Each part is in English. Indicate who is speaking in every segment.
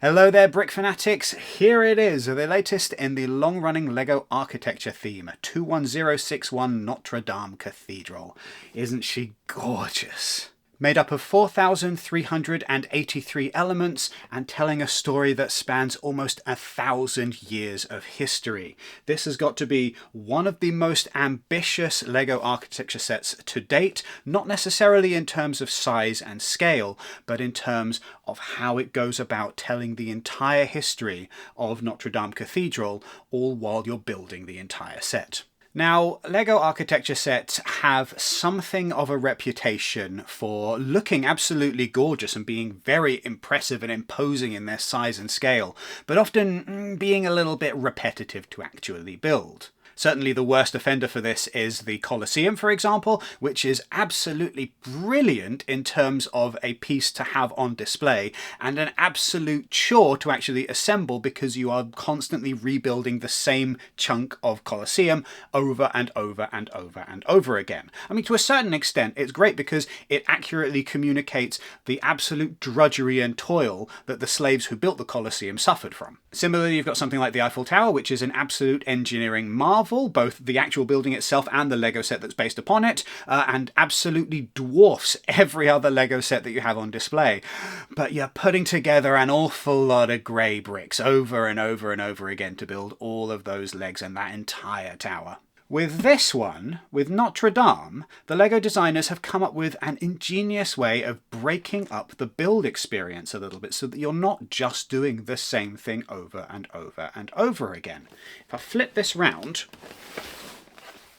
Speaker 1: Hello there, Brick Fanatics. Here it is, the latest in the long-running LEGO architecture theme, 21061 Notre-Dame Cathedral. Isn't she gorgeous? Made up of 4,383 elements and telling a story that spans almost 1,000 years of history. This has got to be one of the most ambitious LEGO architecture sets to date, not necessarily in terms of size and scale, but in terms of how it goes about telling the entire history of Notre-Dame Cathedral, all while you're building the entire set. Now, LEGO architecture sets have something of a reputation for looking absolutely gorgeous and being very impressive and imposing in their size and scale, but often being a little bit repetitive to actually build. Certainly the worst offender for this is the Colosseum, for example, which is absolutely brilliant in terms of a piece to have on display and an absolute chore to actually assemble because you are constantly rebuilding the same chunk of Colosseum over and over and over and over again. I mean, to a certain extent, it's great because it accurately communicates the absolute drudgery and toil that the slaves who built the Colosseum suffered from. Similarly, you've got something like the Eiffel Tower, which is an absolute engineering marvel, both the actual building itself and the LEGO set that's based upon it, and absolutely dwarfs every other LEGO set that you have on display. But you're putting together an awful lot of grey bricks over and over and over again to build all of those legs and that entire tower. With this one, with Notre-Dame, the LEGO designers have come up with an ingenious way of breaking up the build experience a little bit so that you're not just doing the same thing over and over and over again. If I flip this round,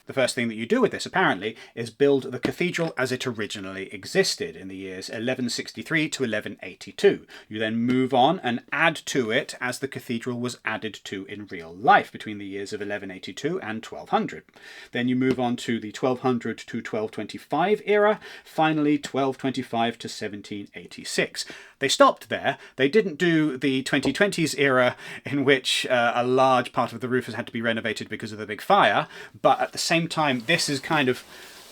Speaker 1: the first thing that you do with this, apparently, is build the cathedral as it originally existed in the years 1163 to 1182. You then move on and add to it as the cathedral was added to in real life between the years of 1182 and 1200. Then you move on to the 1200 to 1225 era, finally 1225 to 1786. They stopped there. They didn't do the 2020s era in which a large part of the roof has had to be renovated because of the big fire, but at the same time, this is kind of,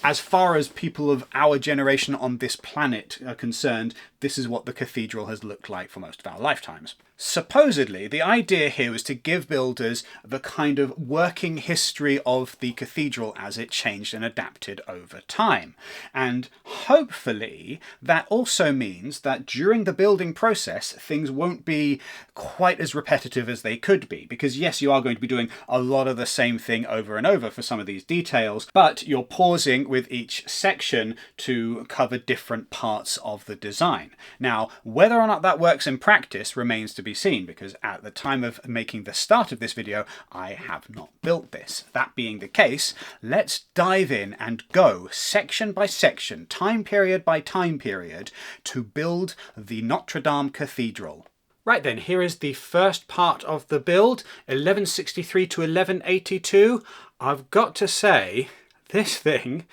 Speaker 1: as far as people of our generation on this planet are concerned, this is what the cathedral has looked like for most of our lifetimes. Supposedly, the idea here was to give builders the kind of working history of the cathedral as it changed and adapted over time. And hopefully, that also means that during the building process, things won't be quite as repetitive as they could be. Because yes, you are going to be doing a lot of the same thing over and over for some of these details, but you're pausing with each section to cover different parts of the design. Now, whether or not that works in practice remains to be seen, because at the time of making the start of this video, I have not built this. That being the case, let's dive in and go section by section, time period by time period, to build the Notre-Dame Cathedral. Right then, here is the first part of the build, 1163 to 1182. I've got to say, this thing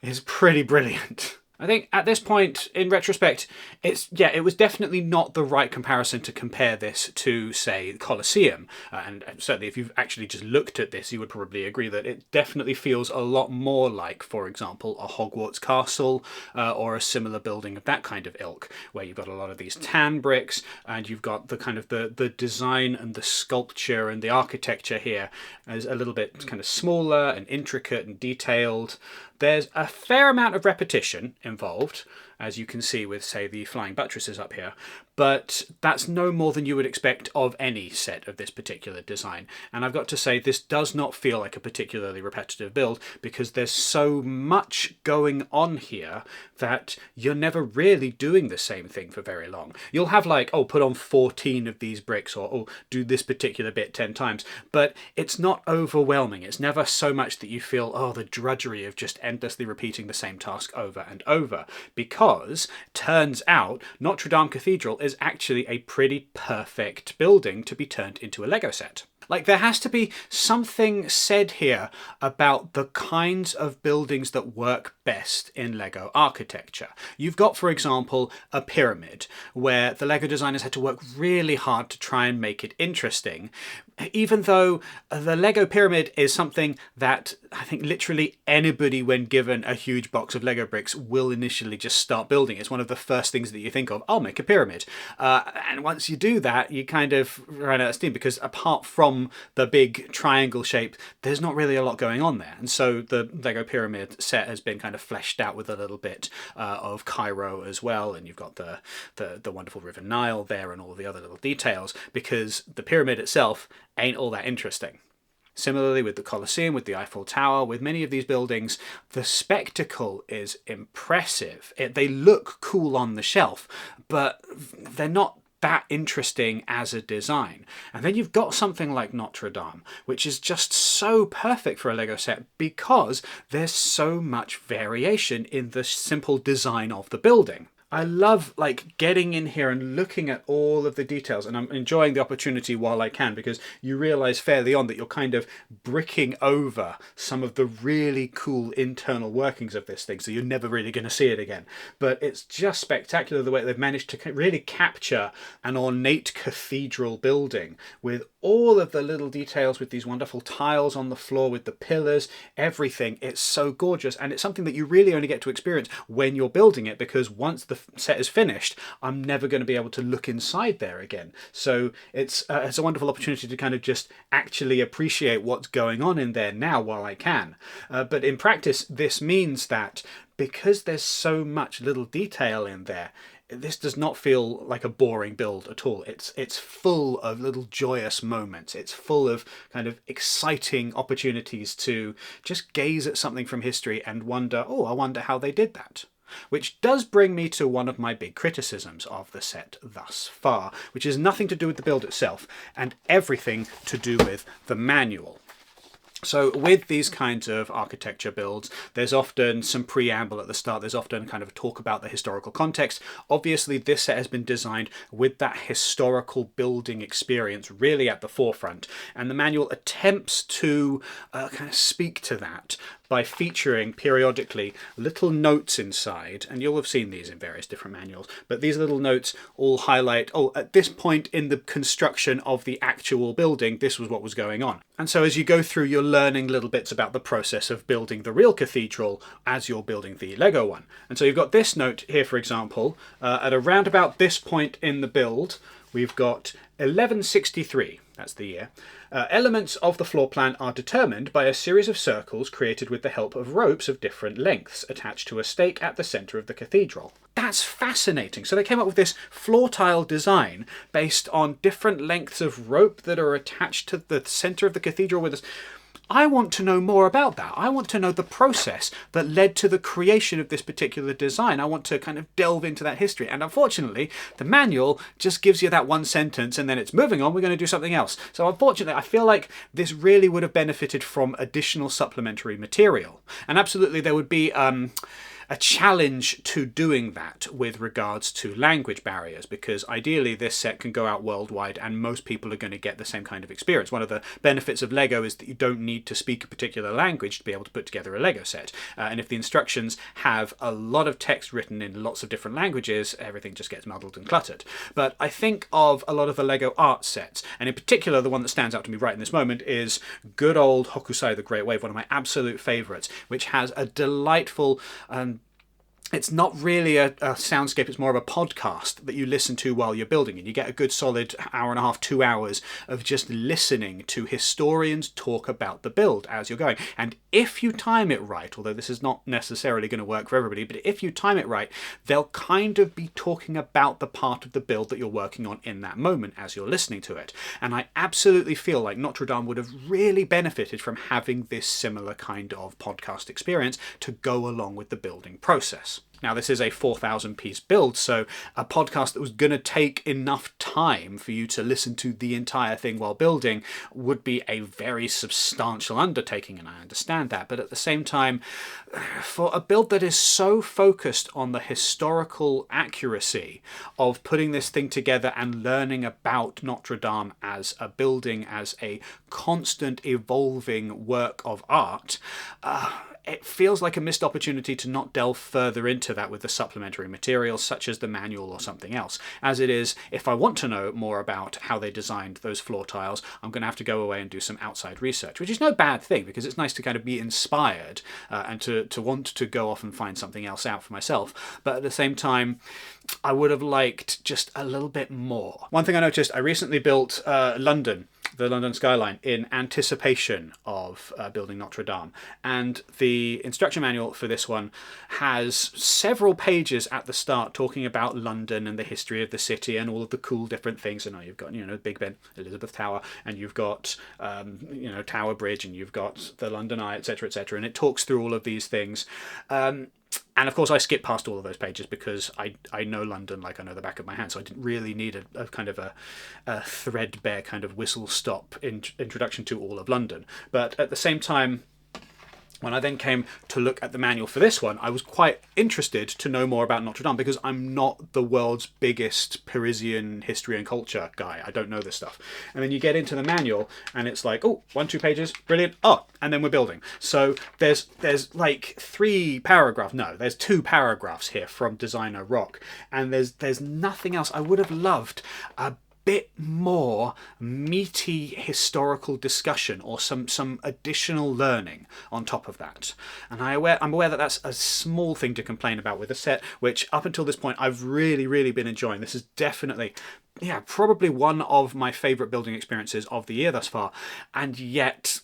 Speaker 1: is pretty brilliant. I think at this point, in retrospect, it was definitely not the right comparison to compare this to, say, the Colosseum. And certainly if you've actually just looked at this, you would probably agree that it definitely feels a lot more like, for example, a Hogwarts castle or a similar building of that kind of ilk, where you've got a lot of these tan bricks and you've got the kind of the design and the sculpture and the architecture here as a little bit kind of smaller and intricate and detailed. There's a fair amount of repetition involved, as you can see with, say, the flying buttresses up here, but that's no more than you would expect of any set of this particular design. And I've got to say, this does not feel like a particularly repetitive build because there's so much going on here that you're never really doing the same thing for very long. You'll have like, oh, put on 14 of these bricks, or oh, do this particular bit 10 times, but it's not overwhelming. It's never so much that you feel, oh, the drudgery of just endlessly repeating the same task over and over, because turns out Notre-Dame Cathedral is actually a pretty perfect building to be turned into a LEGO set. Like, there has to be something said here about the kinds of buildings that work best in LEGO architecture. You've got, for example, a pyramid, where the LEGO designers had to work really hard to try and make it interesting, Even though the Lego pyramid is something that I think literally anybody, when given a huge box of Lego bricks, will initially just start building. It's one of the first things that you think of. I'll make a pyramid. And once you do that, you kind of run out of steam, because apart from the big triangle shape, there's not really a lot going on there. And so the Lego pyramid set has been kind of fleshed out with a little bit of Cairo as well. And you've got the wonderful River Nile there and all the other little details, because the pyramid itself ain't all that interesting. Similarly with the Colosseum, with the Eiffel Tower, with many of these buildings, the spectacle is impressive. They look cool on the shelf, but they're not that interesting as a design. And then you've got something like Notre-Dame, which is just so perfect for a Lego set because there's so much variation in the simple design of the building. I love getting in here and looking at all of the details, and I'm enjoying the opportunity while I can, because you realize fairly on that you're kind of bricking over some of the really cool internal workings of this thing, so you're never really going to see it again. But it's just spectacular the way they've managed to really capture an ornate cathedral building with all of the little details, with these wonderful tiles on the floor, with the pillars, everything. It's so gorgeous, and it's something that you really only get to experience when you're building it, because once the set is finished, I'm never going to be able to look inside there again. So it's a wonderful opportunity to kind of just actually appreciate what's going on in there now while I can. But in practice, this means that because there's so much little detail in there, this does not feel like a boring build at all. It's full of little joyous moments. It's full of kind of exciting opportunities to just gaze at something from history and wonder, oh, I wonder how they did that. Which does bring me to one of my big criticisms of the set thus far, which is nothing to do with the build itself and everything to do with the manual. So with these kinds of architecture builds, there's often some preamble at the start. There's often kind of a talk about the historical context. Obviously, this set has been designed with that historical building experience really at the forefront. And the manual attempts to kind of speak to that by featuring periodically little notes inside, and you'll have seen these in various different manuals, but these little notes all highlight, oh, at this point in the construction of the actual building, this was what was going on. And so as you go through, you're learning little bits about the process of building the real cathedral as you're building the Lego one. And so you've got this note here, for example, at around about this point in the build, we've got 1163, that's the year. Elements of the floor plan are determined by a series of circles created with the help of ropes of different lengths attached to a stake at the centre of the cathedral. That's fascinating. So they came up with this floor tile design based on different lengths of rope that are attached to the centre of the cathedral with this. I want to know more about that. I want to know the process that led to the creation of this particular design. I want to kind of delve into that history. And unfortunately, the manual just gives you that one sentence and then it's moving on, we're going to do something else. So unfortunately, I feel like this really would have benefited from additional supplementary material. And absolutely, there would be a challenge to doing that with regards to language barriers, because ideally this set can go out worldwide and most people are going to get the same kind of experience. One of the benefits of Lego is that you don't need to speak a particular language to be able to put together a Lego set. And if the instructions have a lot of text written in lots of different languages, everything just gets muddled and cluttered. But I think of a lot of the Lego art sets, and in particular the one that stands out to me right in this moment is good old Hokusai the Great Wave, one of my absolute favourites, which has a delightful it's not really a soundscape, it's more of a podcast that you listen to while you're building, and you get a good solid hour and a half, 2 hours of just listening to historians talk about the build as you're going. And if you time it right, although this is not necessarily going to work for everybody, but if you time it right, they'll kind of be talking about the part of the build that you're working on in that moment as you're listening to it. And I absolutely feel like Notre-Dame would have really benefited from having this similar kind of podcast experience to go along with the building process. Now, this is a 4,000 piece build, so a podcast that was going to take enough time for you to listen to the entire thing while building would be a very substantial undertaking, and I understand that. But at the same time, for a build that is so focused on the historical accuracy of putting this thing together and learning about Notre Dame as a building, as a constant evolving work of art, it feels like a missed opportunity to not delve further into that with the supplementary materials such as the manual or something else. As it is, if I want to know more about how they designed those floor tiles, I'm going to have to go away and do some outside research, which is no bad thing because it's nice to kind of be inspired and to want to go off and find something else out for myself. But at the same time, I would have liked just a little bit more. One thing I noticed, I recently built London, the London skyline, in anticipation of building Notre Dame. And the instruction manual for this one has several pages at the start talking about London and the history of the city and all of the cool different things. And you've got, Big Ben, Elizabeth Tower, and you've got, Tower Bridge, and you've got the London Eye, etc., etc. And it talks through all of these things. And of course, I skipped past all of those pages because I know London like I know the back of my hand, so I didn't really need a kind of a threadbare kind of whistle-stop introduction to all of London. But at the same time, when I then came to look at the manual for this one, I was quite interested to know more about Notre Dame because I'm not the world's biggest Parisian history and culture guy. I don't know this stuff. And then you get into the manual and it's like, oh, 1-2 pages, brilliant. Oh, and then we're building. So there's like 2 paragraphs here from Designer Rock, and there's nothing else. I would have loved a bit more meaty historical discussion or some additional learning on top of that. And I'm aware that that's a small thing to complain about with a set which up until this point I've really been enjoying. This is definitely, probably one of my favourite building experiences of the year thus far, and yet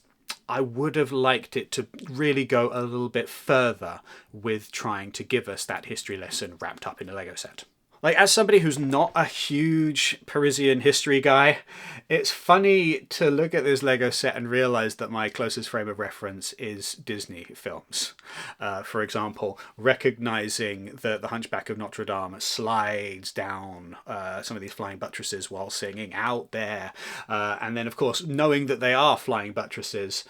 Speaker 1: I would have liked it to really go a little bit further with trying to give us that history lesson wrapped up in a Lego set. Like, as somebody who's not a huge Parisian history guy, it's funny to look at this Lego set and realise that my closest frame of reference is Disney films. For example, recognising that the Hunchback of Notre Dame slides down some of these flying buttresses while singing Out There. And then, of course, knowing that they are flying buttresses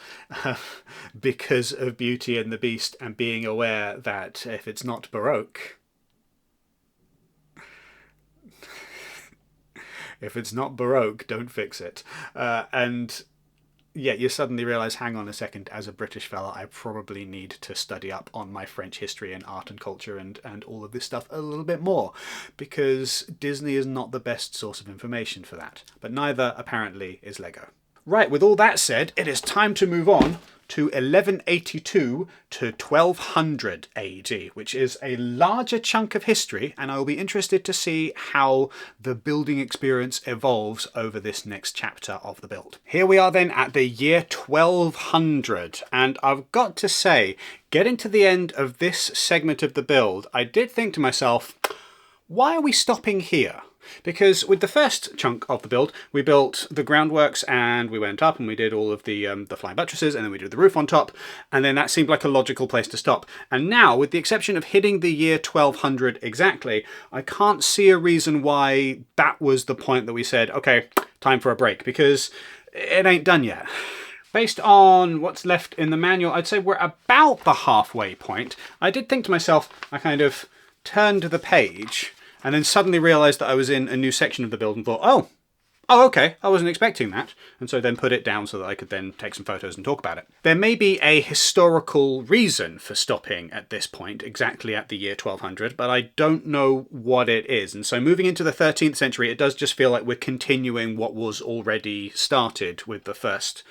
Speaker 1: because of Beauty and the Beast, and being aware that if it's not Baroque, if it's not Baroque, don't fix it. And yeah, you suddenly realise, hang on a second, as a British fella, I probably need to study up on my French history and art and culture and all of this stuff a little bit more, because Disney is not the best source of information for that. But neither, apparently, is Lego. Right, with all that said, it is time to move on to 1182 to 1200 AD, which is a larger chunk of history, and I will be interested to see how the building experience evolves over this next chapter of the build. Here we are then at the year 1200, and I've got to say, getting to the end of this segment of the build, I did think to myself, why are we stopping here? Because with the first chunk of the build, we built the groundworks and we went up and we did all of the flying buttresses, and then we did the roof on top, and then that seemed like a logical place to stop. And now, with the exception of hitting the year 1200 exactly, I can't see a reason why that was the point that we said, okay, time for a break, because it ain't done yet. Based on what's left in the manual, I'd say we're about the halfway point. I did think to myself, I kind of turned the page and then suddenly realised that I was in a new section of the build and thought, oh, okay, I wasn't expecting that. And so then put it down so that I could then take some photos and talk about it. There may be a historical reason for stopping at this point, exactly at the year 1200, but I don't know what it is. And so moving into the 13th century, it does just feel like we're continuing what was already started with the first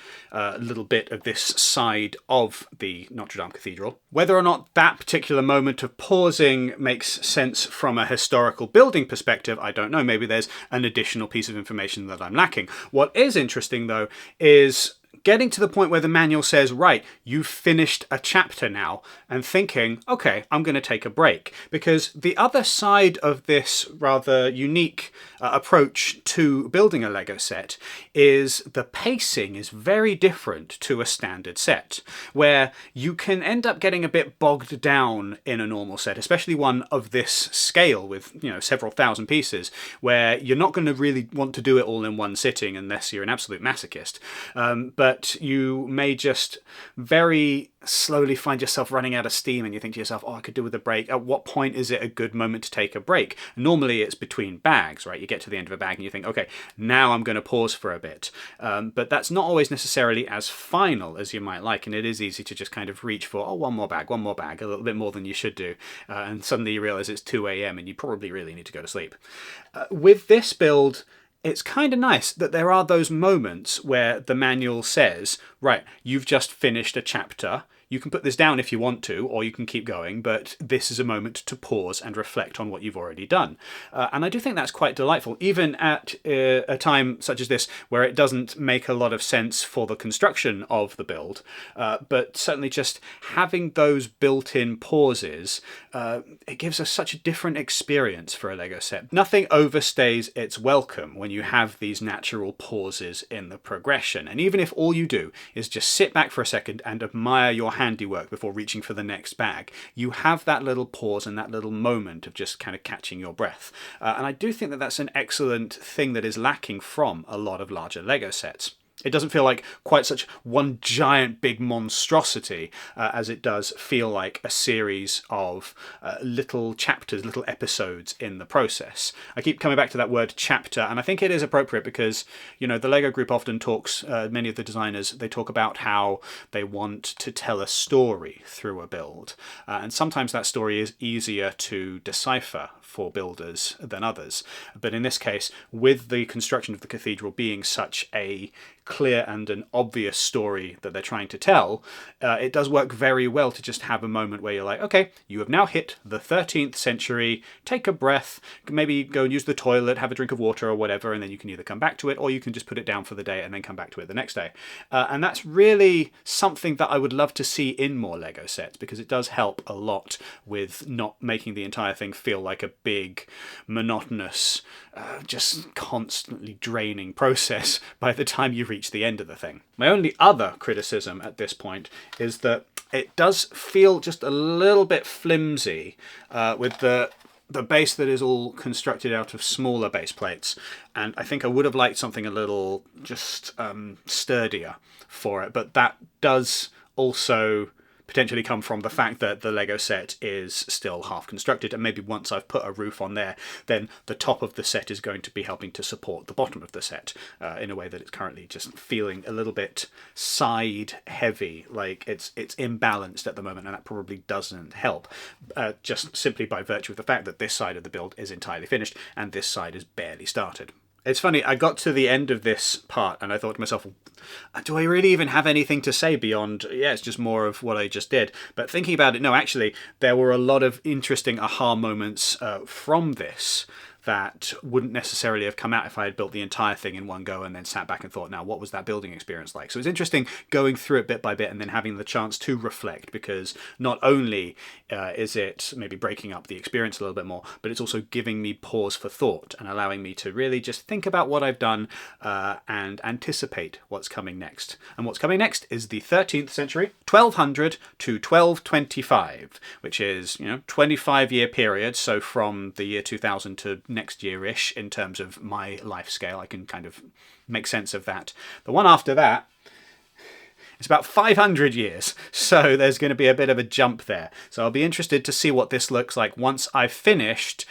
Speaker 1: little bit of this side of the Notre Dame Cathedral. Whether or not that particular moment of pausing makes sense from a historical building perspective, I don't know. Maybe there's an additional piece of information that I'm lacking. What is interesting, though, is getting to the point where the manual says, right, you've finished a chapter now, and thinking, okay, I'm going to take a break. Because the other side of this rather unique approach to building a Lego set is the pacing is very different to a standard set, where you can end up getting a bit bogged down in a normal set, especially one of this scale with, several thousand pieces, where you're not going to really want to do it all in one sitting unless you're an absolute masochist. But but you may just very slowly find yourself running out of steam, and you think to yourself, oh, I could do with a break. At what point is it a good moment to take a break? Normally it's between bags, right? You get to the end of a bag and you think, okay, now I'm going to pause for a bit. But that's not always necessarily as final as you might like, and it is easy to just kind of reach for, oh, one more bag, a little bit more than you should do. And suddenly you realize it's 2 a.m. and you probably really need to go to sleep. With this build, it's kind of nice that there are those moments where the manual says, right, you've just finished a chapter. You can put this down if you want to, or you can keep going, but this is a moment to pause and reflect on what you've already done. And I do think that's quite delightful, even at a time such as this, where it doesn't make a lot of sense for the construction of the build. But certainly just having those built-in pauses, it gives us such a different experience for a Lego set. Nothing overstays its welcome when you have these natural pauses in the progression. And even if all you do is just sit back for a second and admire your handiwork before reaching for the next bag, you have that little pause and that little moment of just kind of catching your breath. And I do think that that's an excellent thing that is lacking from a lot of larger Lego sets. It doesn't feel like quite such one giant big monstrosity as it does feel like a series of little chapters, little episodes in the process. I keep coming back to that word chapter, and I think it is appropriate because, you know, the Lego group often talks, many of the designers, they talk about how they want to tell a story through a build. And sometimes that story is easier to decipher for builders than others. But in this case, with the construction of the cathedral being such a clear and an obvious story that they're trying to tell, it does work very well to just have a moment where you're like, okay, you have now hit the 13th century, take a breath, maybe go and use the toilet, have a drink of water or whatever, and then you can either come back to it or you can just put it down for the day and then come back to it the next day. And that's really something that I would love to see in more Lego sets, because it does help a lot with not making the entire thing feel like a big, monotonous, just constantly draining process by the time you reach the end of the thing. My only other criticism at this point is that it does feel just a little bit flimsy with the base that is all constructed out of smaller base plates, and I think I would have liked something a little just sturdier for it, but that does also potentially come from the fact that the Lego set is still half constructed, and maybe once I've put a roof on there, then the top of the set is going to be helping to support the bottom of the set in a way that it's currently just feeling a little bit side heavy, like it's imbalanced at the moment, and that probably doesn't help, just simply by virtue of the fact that this side of the build is entirely finished and this side is barely started. It's funny, I got to the end of this part and I thought to myself, do I really even have anything to say beyond, yeah, it's just more of what I just did. But thinking about it, no, actually, there were a lot of interesting aha moments from this that wouldn't necessarily have come out if I had built the entire thing in one go and then sat back and thought, now, what was that building experience like? So it's interesting going through it bit by bit and then having the chance to reflect, because not only is it maybe breaking up the experience a little bit more, but it's also giving me pause for thought and allowing me to really just think about what I've done and anticipate what's coming next. And what's coming next is the 13th century, 1200 to 1225, which is, 25-year period. So from the year 2000 to next year-ish in terms of my life scale. I can kind of make sense of that. The one after that, it's about 500 years, so there's going to be a bit of a jump there. So I'll be interested to see what this looks like once I've finished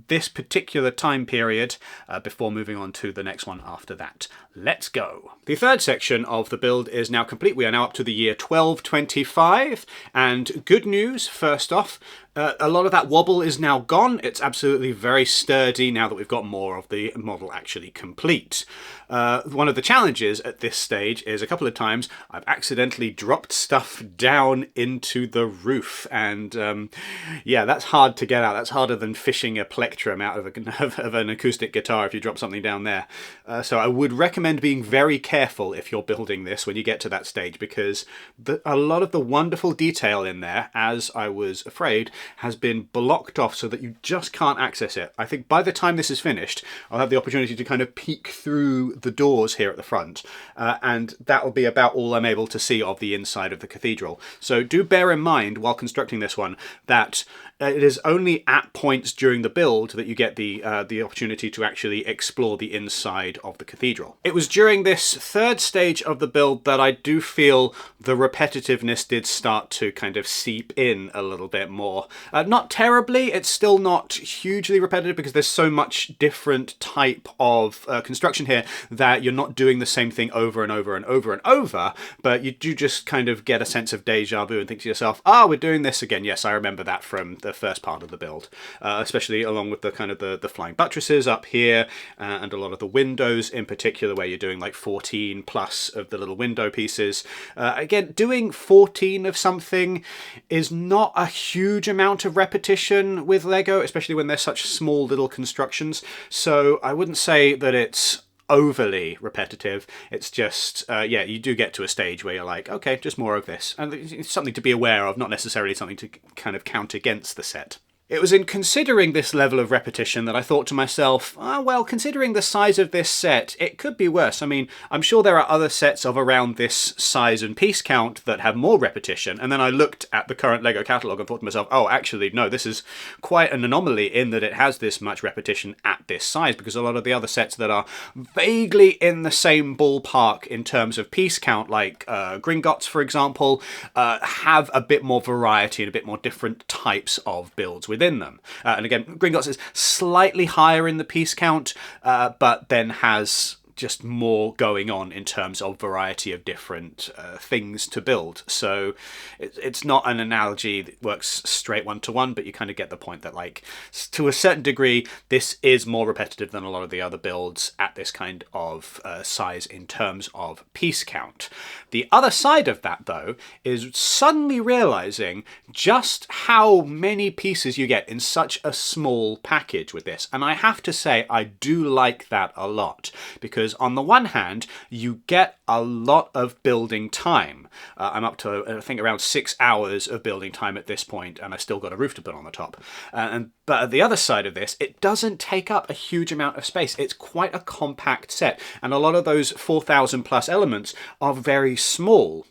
Speaker 1: this particular time period before moving on to the next one after that. Let's go. The third section of the build is now complete. We are now up to the year 1225, and good news, first off, a lot of that wobble is now gone. It's absolutely very sturdy now that we've got more of the model actually complete. One of the challenges at this stage is a couple of times I've accidentally dropped stuff down into the roof, and yeah, that's hard to get out. That's harder than fishing a plectrum out of an acoustic guitar if you drop something down there. So I would recommend being very careful if you're building this when you get to that stage, because a lot of the wonderful detail in there, as I was afraid, has been blocked off so that you just can't access it. I think by the time this is finished, I'll have the opportunity to kind of peek through the doors here at the front, and that will be about all I'm able to see of the inside of the cathedral. So do bear in mind while constructing this one that It is only at points during the build that you get the opportunity to actually explore the inside of the cathedral. It was during this third stage of the build that I do feel the repetitiveness did start to kind of seep in a little bit more. Not terribly, it's still not hugely repetitive because there's so much different type of construction here that you're not doing the same thing over and over and over and over, but you do just kind of get a sense of deja vu and think to yourself, we're doing this again. Yes, I remember that from the first part of the build, especially along with the kind of the flying buttresses up here and a lot of the windows in particular, where you're doing like 14 plus of the little window pieces. Again, doing 14 of something is not a huge amount of repetition with Lego, especially when they're such small little constructions. So I wouldn't say that it's overly repetitive. It's just, you do get to a stage where you're like, okay, just more of this. And it's something to be aware of, not necessarily something to kind of count against the set. It was in considering this level of repetition that I thought to myself, well, considering the size of this set, it could be worse. I mean, I'm sure there are other sets of around this size and piece count that have more repetition. And then I looked at the current LEGO catalogue and thought to myself, actually, no, this is quite an anomaly in that it has this much repetition at this size, because a lot of the other sets that are vaguely in the same ballpark in terms of piece count, like Gringotts, for example, have a bit more variety and a bit more different types of builds within them. And again, Gringotts is slightly higher in the piece count, but then has just more going on in terms of variety of different things to build. So it's not an analogy that works straight one-to-one, but you kind of get the point that, like, to a certain degree, this is more repetitive than a lot of the other builds at this kind of size in terms of piece count. The other side of that, though, is suddenly realizing just how many pieces you get in such a small package with this. And I have to say, I do like that a lot, because on the one hand, you get a lot of building time. I'm up to, I think, around 6 hours of building time at this point, and I've still got a roof to put on the top. But at the other side of this, it doesn't take up a huge amount of space. It's quite a compact set, and a lot of those 4,000 plus elements are very small.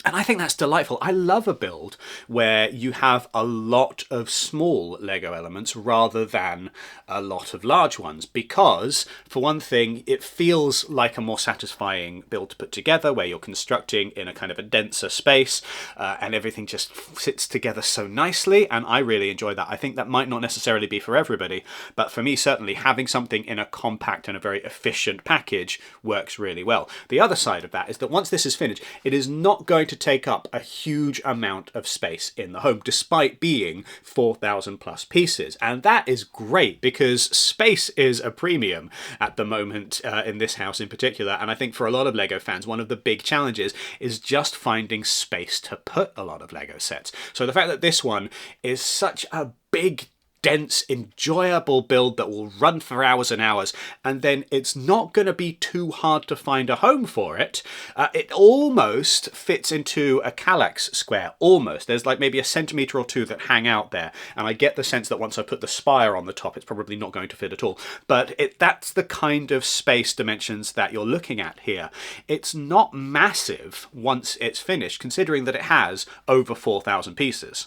Speaker 1: And I think that's delightful. I love a build where you have a lot of small Lego elements rather than a lot of large ones, because, for one thing, it feels like a more satisfying build to put together, where you're constructing in a kind of a denser space, and everything just sits together so nicely, and I really enjoy that. I think that might not necessarily be for everybody, but for me, certainly, having something in a compact and a very efficient package works really well. The other side of that is that once this is finished, it is not going to take up a huge amount of space in the home, despite being 4,000 plus pieces. And that is great, because space is a premium at the moment in this house in particular. And I think for a lot of Lego fans, one of the big challenges is just finding space to put a lot of Lego sets. So the fact that this one is such a big, dense, enjoyable build that will run for hours and hours, and then it's not going to be too hard to find a home for it. It almost fits into a Kallax square, almost. There's like maybe a centimetre or two that hang out there, and I get the sense that once I put the spire on the top, it's probably not going to fit at all. But that's the kind of space dimensions that you're looking at here. It's not massive once it's finished, considering that it has over 4,000 pieces.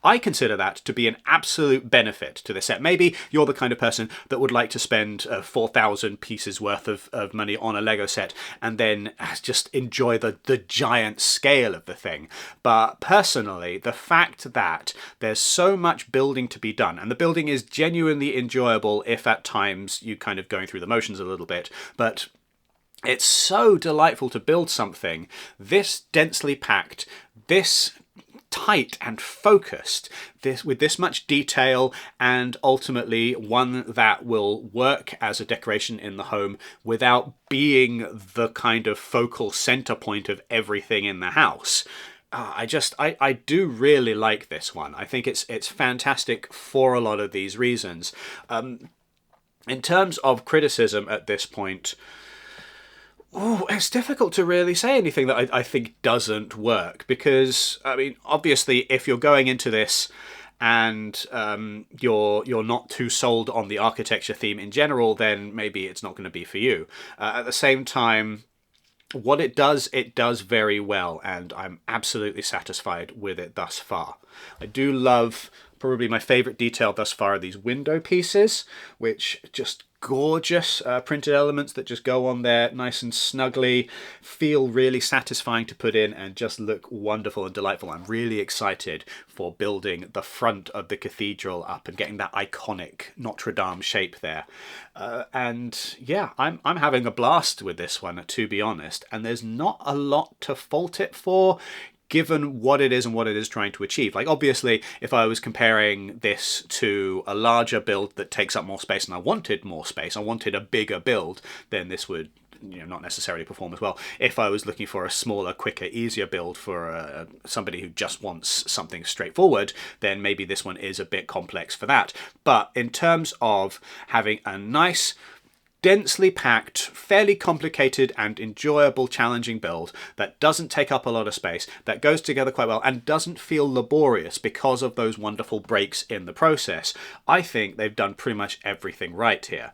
Speaker 1: I consider that to be an absolute benefit to the set. Maybe you're the kind of person that would like to spend 4,000 pieces worth of money on a Lego set and then just enjoy the giant scale of the thing. But personally, the fact that there's so much building to be done, and the building is genuinely enjoyable if at times you're kind of going through the motions a little bit, but it's so delightful to build something this densely packed, this tight and focused, with this much detail, and ultimately one that will work as a decoration in the home without being the kind of focal center point of everything in the house. I do really like this one. I think it's fantastic for a lot of these reasons. In terms of criticism at this point, it's difficult to really say anything that I think doesn't work, because, I mean, obviously, if you're going into this and you're not too sold on the architecture theme in general, then maybe it's not going to be for you. At the same time, what it does very well, and I'm absolutely satisfied with it thus far. I do love Probably my favorite detail thus far are these window pieces, which just gorgeous printed elements that just go on there nice and snugly, feel really satisfying to put in and just look wonderful and delightful. I'm really excited for building the front of the cathedral up and getting that iconic Notre-Dame shape there. And yeah, I'm having a blast with this one, to be honest, and there's not a lot to fault it for, given what it is and what it is trying to achieve. Like, obviously, if I was comparing this to a larger build that takes up more space and I wanted more space, I wanted a bigger build, then this would, you know, not necessarily perform as well. If I was looking for a smaller, quicker, easier build for somebody who just wants something straightforward, then maybe this one is a bit complex for that. But in terms of having a nice, densely packed, fairly complicated and enjoyable, challenging build that doesn't take up a lot of space, that goes together quite well and doesn't feel laborious because of those wonderful breaks in the process, I think they've done pretty much everything right here.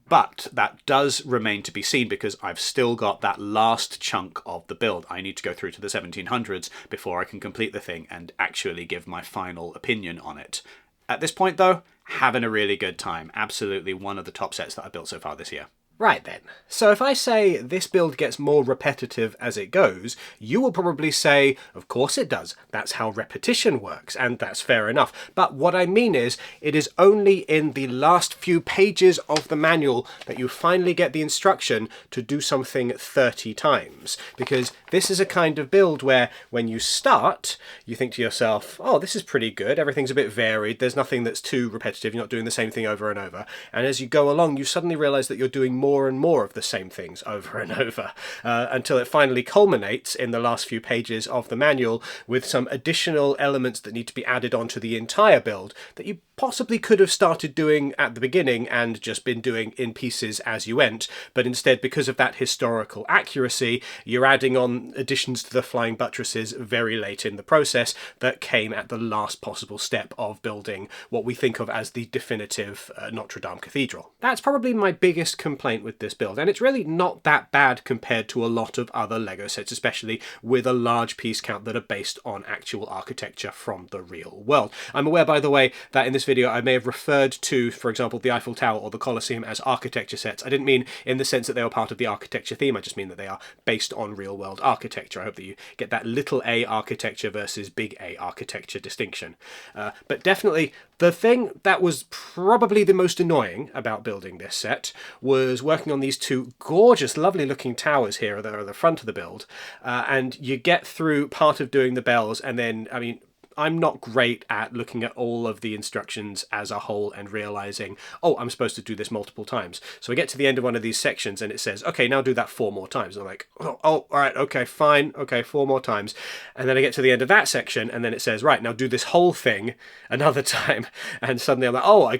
Speaker 1: But that does remain to be seen, because I've still got that last chunk of the build. I need to go through to the 1700s before I can complete the thing and actually give my final opinion on it. At this point, though, having a really good time. Absolutely one of the top sets that I've built so far this year. Right then, so if I say this build gets more repetitive as it goes, you will probably say, of course it does, that's how repetition works, and that's fair enough. But what I mean is, it is only in the last few pages of the manual that you finally get the instruction to do something 30 times. Because this is a kind of build where, when you start, you think to yourself, oh, this is pretty good, everything's a bit varied, there's nothing that's too repetitive, you're not doing the same thing over and over. And as you go along, you suddenly realise that you're doing more and more of the same things over and over, until it finally culminates in the last few pages of the manual with some additional elements that need to be added onto the entire build that you possibly could have started doing at the beginning and just been doing in pieces as you went, but instead, because of that historical accuracy, you're adding on additions to the flying buttresses very late in the process that came at the last possible step of building what we think of as the definitive Notre-Dame Cathedral. That's probably my biggest complaint with this build, and it's really not that bad compared to a lot of other LEGO sets, especially with a large piece count that are based on actual architecture from the real world. I'm aware, by the way, that in this video I may have referred to, for example, the Eiffel Tower or the Colosseum as architecture sets. I didn't mean in the sense that they were part of the architecture theme, I just mean that they are based on real world architecture. I hope that you get that little a architecture versus big A architecture distinction. But definitely, the thing that was probably the most annoying about building this set was working on these two gorgeous, lovely looking towers here that are at the front of the build, and you get through part of doing the bells, and then, I mean, I'm not great at looking at all of the instructions as a whole and realizing, oh, I'm supposed to do this multiple times. So I get to the end of one of these sections and it says, okay, now do that 4 more times. And I'm like, oh, all right, okay, fine, okay, 4 more times. And then I get to the end of that section and then it says, right, now do this whole thing another time. And suddenly I'm like, oh, I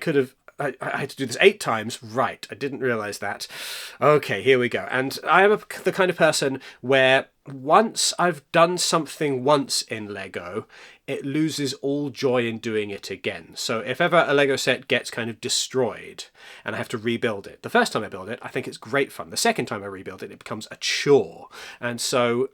Speaker 1: had to do this 8 times. Right, I didn't realize that. Okay, here we go. And I am the kind of person where once I've done something once in LEGO, it loses all joy in doing it again. So if ever a LEGO set gets kind of destroyed and I have to rebuild it, the first time I build it, I think it's great fun. The second time I rebuild it, it becomes a chore. And so,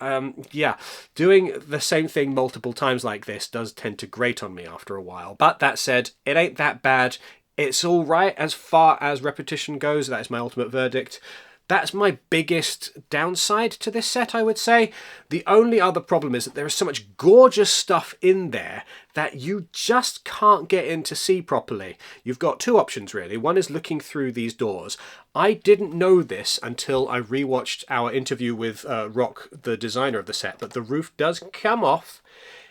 Speaker 1: yeah, doing the same thing multiple times like this does tend to grate on me after a while. But that said, it ain't that bad. It's all right as far as repetition goes. That is my ultimate verdict. That's my biggest downside to this set, I would say. The only other problem is that there is so much gorgeous stuff in there that you just can't get in to see properly. You've got 2 options, really. One is looking through these doors. I didn't know this until I rewatched our interview with Rock, the designer of the set, that the roof does come off,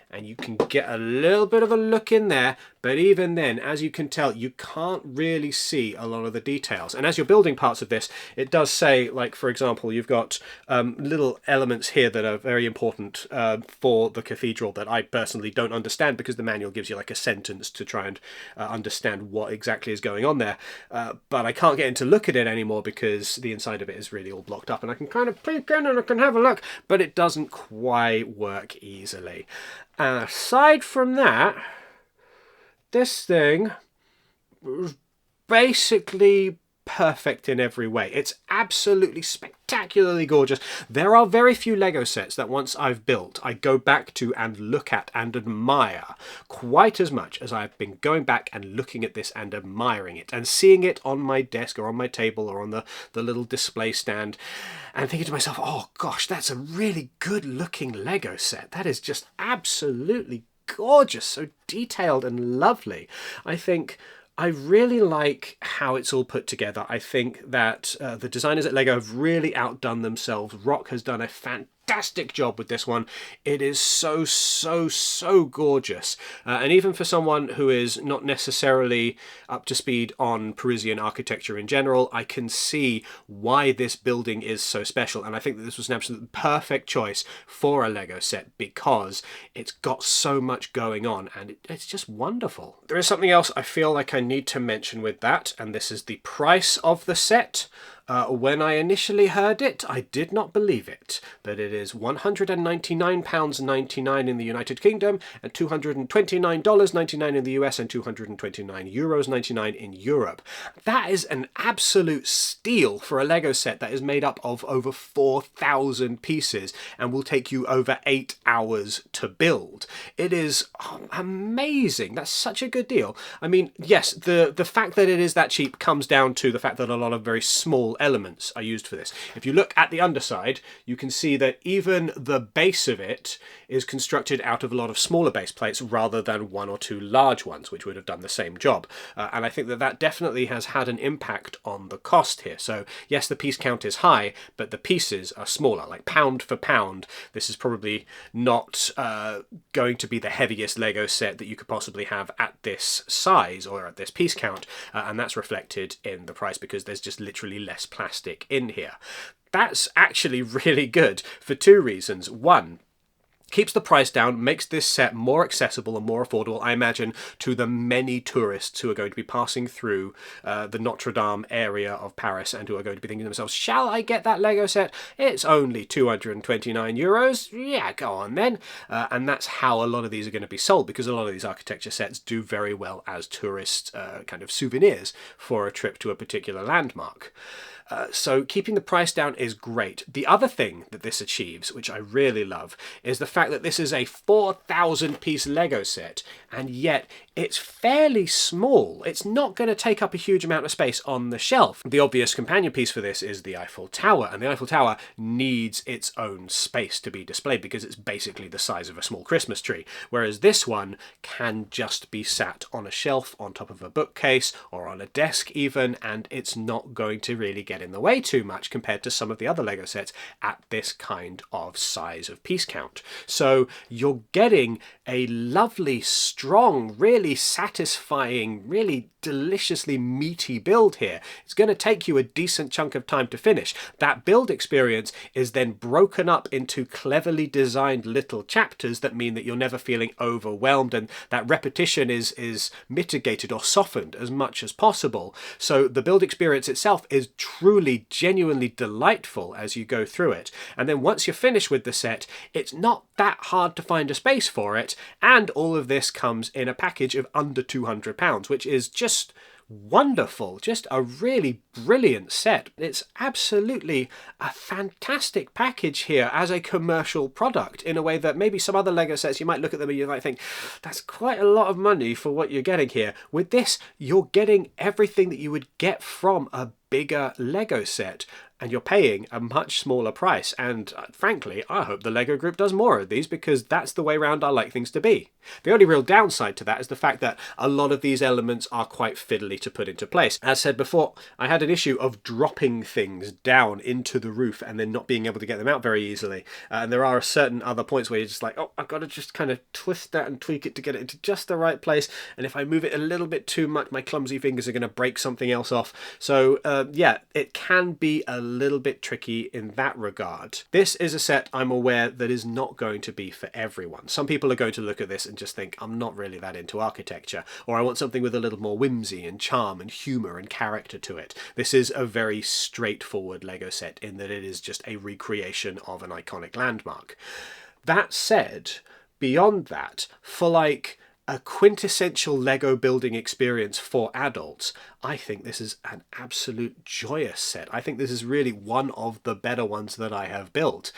Speaker 1: and you can get a little bit of a look in there, but even then, as you can tell, you can't really see a lot of the details. And as you're building parts of this, it does say, like, for example, you've got little elements here that are very important for the cathedral that I personally don't understand, because the manual gives you like a sentence to try and understand what exactly is going on there. But I can't get in to look at it anymore because the inside of it is really all blocked up, and I can kind of peek in and I can have a look, but it doesn't quite work easily. Aside from that, this thing was basically
Speaker 2: perfect in every way. It's absolutely spectacularly gorgeous. There are very few Lego sets that once I've built, I go back to and look at and admire quite as much as I've been going back and looking at this and admiring it and seeing it on my desk or on my table or on the little display stand and thinking to myself, oh gosh, that's a really good looking Lego set. That is just absolutely gorgeous, so detailed and lovely. I think I really like how it's all put together. I think that the designers at Lego have really outdone themselves. Rock has done a fantastic job with this one. It is so, so, so gorgeous. And even for someone who is not necessarily up to speed on Parisian architecture in general, I can see why this building is so special. And I think that this was an absolute perfect choice for a Lego set because it's got so much going on and it's just wonderful. There is something else I feel like I need to mention with that, and this is the price of the set. When I initially heard it, I did not believe it, but it is £199.99 in the United Kingdom and $229.99 in the US and €229.99 in Europe. That is an absolute steal for a Lego set that is made up of over 4,000 pieces and will take you over 8 hours to build. It is amazing. That's such a good deal. I mean, yes, the fact that it is that cheap comes down to the fact that a lot of very small elements are used for this. If you look at the underside, you can see that even the base of it is constructed out of a lot of smaller base plates rather than one or two large ones, which would have done the same job. And I think that that definitely has had an impact on the cost here. So yes, the piece count is high, but the pieces are smaller, like pound for pound. This is probably not going to be the heaviest Lego set that you could possibly have at this size or at this piece count. And that's reflected in the price because there's just literally less plastic in here. That's actually really good for two reasons. One, keeps the price down, makes this set more accessible and more affordable, I imagine, to the many tourists who are going to be passing through the Notre-Dame area of Paris and who are going to be thinking to themselves, shall I get that Lego set? It's only €229. Yeah, go on then. And that's how a lot of these are going to be sold, because a lot of these architecture sets do very well as tourist kind of souvenirs for a trip to a particular landmark. So keeping the price down is great. The other thing that this achieves, which I really love, is the fact that this is a 4,000 piece Lego set, and yet it's fairly small. It's not going to take up a huge amount of space on the shelf. The obvious companion piece for this is the Eiffel Tower, and the Eiffel Tower needs its own space to be displayed because it's basically the size of a small Christmas tree, whereas this one can just be sat on a shelf on top of a bookcase or on a desk even, and it's not going to really get in the way too much compared to some of the other Lego sets at this kind of size of piece count. So you're getting a lovely, strong, really satisfying, really deliciously meaty build here. It's going to take you a decent chunk of time to finish. That build experience is then broken up into cleverly designed little chapters that mean that you're never feeling overwhelmed, and that repetition is mitigated or softened as much as possible. So the build experience itself is truly, genuinely delightful as you go through it. And then once you're finished with the set, it's not that hard to find a space for it, and all of this comes in a package of under £200, which is just wonderful. Just a really brilliant set. It's absolutely a fantastic package here as a commercial product, in a way that maybe some other Lego sets, you might look at them and you might think, that's quite a lot of money for what you're getting here. With this, you're getting everything that you would get from a bigger Lego set, and you're paying a much smaller price. And frankly, I hope the Lego group does more of these, because that's the way round I like things to be. The only real downside to that is the fact that a lot of these elements are quite fiddly to put into place. As said before, I had an issue of dropping things down into the roof and then not being able to get them out very easily. And there are certain other points where you're just like, oh, I've got to just kind of twist that and tweak it to get it into just the right place. And if I move it a little bit too much, my clumsy fingers are going to break something else off. So yeah, it can be a little bit tricky in that regard. This is a set, I'm aware, that is not going to be for everyone. Some people are going to look at this and just think, I'm not really that into architecture, or I want something with a little more whimsy and charm and humour and character to it. This is a very straightforward Lego set in that it is just a recreation of an iconic landmark. That said, beyond that, for like a quintessential Lego building experience for adults, I think this is an absolute joyous set. I think this is really one of the better ones that I have built.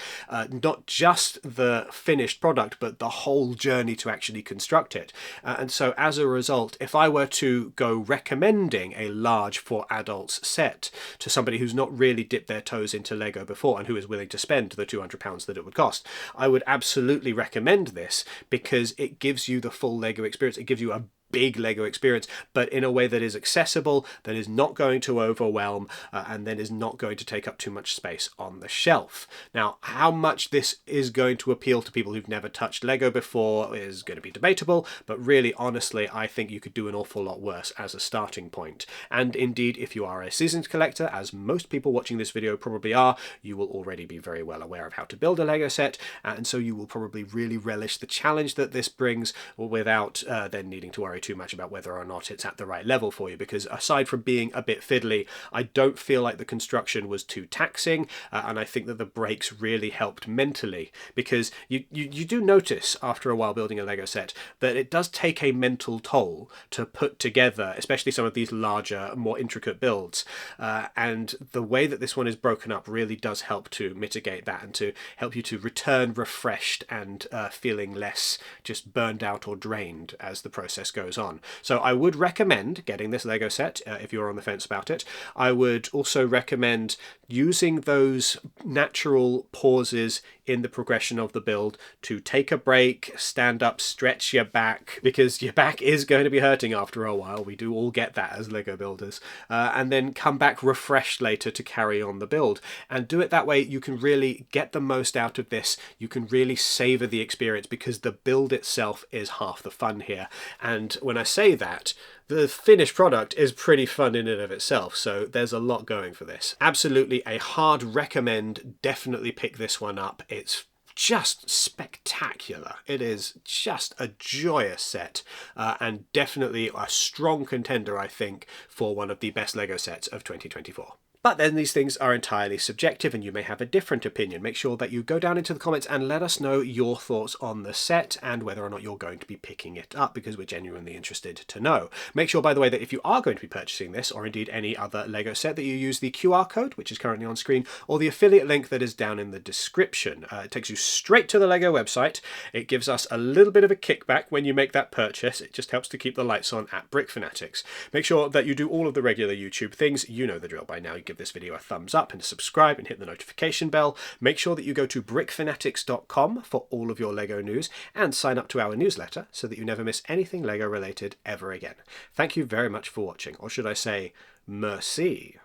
Speaker 2: Not just the finished product, but the whole journey to actually construct it. And so as a result, if I were to go recommending a large for adults set to somebody who's not really dipped their toes into Lego before and who is willing to spend the £200 that it would cost, I would absolutely recommend this because it gives you the full Lego experience. It gives you a big Lego experience, but in a way that is accessible, that is not going to overwhelm, and then is not going to take up too much space on the shelf. Now, how much this is going to appeal to people who've never touched Lego before is going to be debatable, but really, honestly, I think you could do an awful lot worse as a starting point. And indeed, if you are a seasoned collector, as most people watching this video probably are, you will already be very well aware of how to build a Lego set, and so you will probably really relish the challenge that this brings without then needing to worry too much about whether or not it's at the right level for you, because aside from being a bit fiddly, I don't feel like the construction was too taxing, and I think that the breaks really helped mentally, because you do notice after a while building a Lego set that it does take a mental toll to put together, especially some of these larger, more intricate builds, and the way that this one is broken up really does help to mitigate that and to help you to return refreshed and feeling less just burned out or drained as the process goes on. So I would recommend getting this Lego set if you're on the fence about it. I would also recommend using those natural pauses in the progression of the build to take a break, stand up, stretch your back, because your back is going to be hurting after a while. We do all get that as Lego builders. And then come back refreshed later to carry on the build. And do it that way, you can really get the most out of this. You can really savor the experience because the build itself is half the fun here. And when I say that, the finished product is pretty fun in and of itself, so there's a lot going for this. Absolutely a hard recommend. Definitely pick this one up. It's just spectacular. It is just a joyous set, and definitely a strong contender, I think, for one of the best Lego sets of 2024. But then these things are entirely subjective and you may have a different opinion. Make sure that you go down into the comments and let us know your thoughts on the set and whether or not you're going to be picking it up, because we're genuinely interested to know. Make sure, by the way, that if you are going to be purchasing this, or indeed any other Lego set, that you use the QR code, which is currently on screen, or the affiliate link that is down in the description. It takes you straight to the Lego website. It gives us a little bit of a kickback when you make that purchase. It just helps to keep the lights on at Brick Fanatics. Make sure that you do all of the regular YouTube things. You know the drill by now. You give this video a thumbs up and subscribe and hit the notification bell. Make sure that you go to brickfanatics.com for all of your Lego news and sign up to our newsletter so that you never miss anything Lego related ever again. Thank you very much for watching, or should I say merci?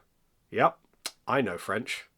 Speaker 2: Yep, I know French.